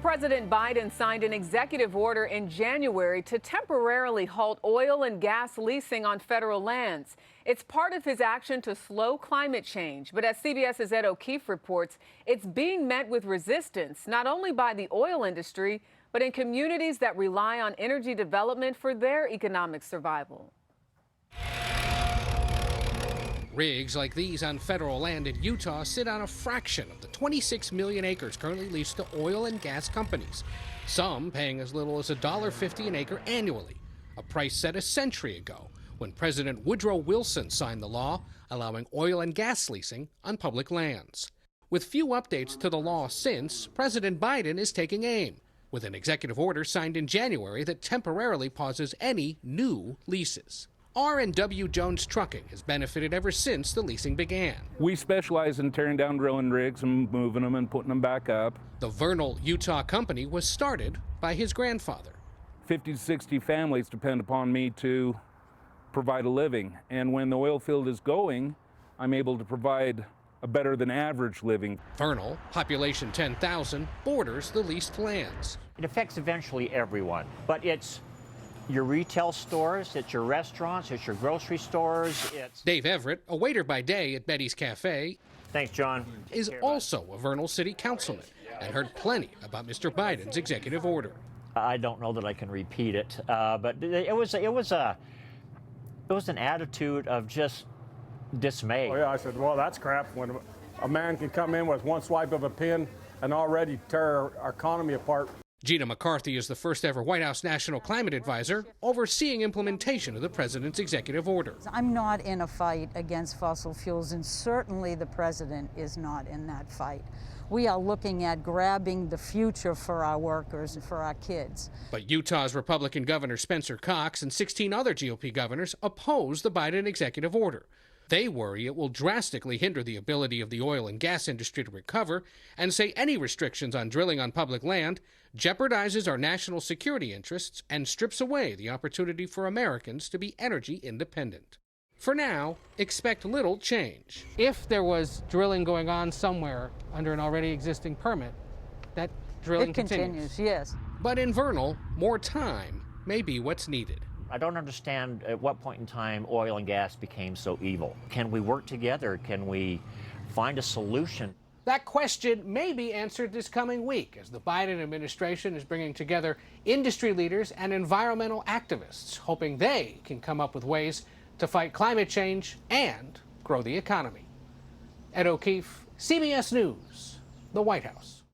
President Biden signed an executive order in January to temporarily halt oil and gas leasing on federal lands. It's part of his action to slow climate change. But as CBS's Ed O'Keefe reports, it's being met with resistance, not only by the oil industry, but in communities that rely on energy development for their economic survival. Rigs like these on federal land in Utah sit on a fraction of the 26 million acres currently leased to oil and gas companies, some paying as little as $1.50 an acre annually, a price set a century ago when President Woodrow Wilson signed the law allowing oil and gas leasing on public lands. With few updates to the law since, President Biden is taking aim with an executive order signed in January that temporarily pauses any new leases. R&W Jones Trucking has benefited ever since the leasing began. We specialize in tearing down drilling rigs and moving them and putting them back up. The Vernal, Utah company was started by his grandfather. 50 to 60 families depend upon me to provide a living. And when the oil field is going, I'm able to provide a better than average living. Vernal, population 10,000, borders the leased lands. It affects eventually everyone, but it's your retail stores, it's your restaurants, it's your grocery stores, it's... Dave Everett, a waiter by day at Betty's Cafe, Thanks, John. is also a Vernal City councilman and heard plenty about Mr. Biden's executive order. I don't know that I can repeat it, but it was an attitude of just dismay. Oh, yeah, I said, well, that's crap. When a man can come in with one swipe of a pen and already tear our economy apart. Gina McCarthy is the first ever White House National Climate Advisor, overseeing implementation of the president's executive order. I'm not in a fight against fossil fuels, and certainly the president is not in that fight. We are looking at grabbing the future for our workers and for our kids. But Utah's Republican Governor Spencer Cox and 16 other GOP governors oppose the Biden executive order. They worry it will drastically hinder the ability of the oil and gas industry to recover and say any restrictions on drilling on public land jeopardizes our national security interests and strips away the opportunity for Americans to be energy independent. For now, expect little change. If there was drilling going on somewhere under an already existing permit, that drilling continues, yes. But in Vernal, more time may be what's needed. I don't understand at what point in time oil and gas became so evil. Can we work together? Can we find a solution? That question may be answered this coming week as the Biden administration is bringing together industry leaders and environmental activists, hoping they can come up with ways to fight climate change and grow the economy. Ed O'Keefe, CBS News, the White House.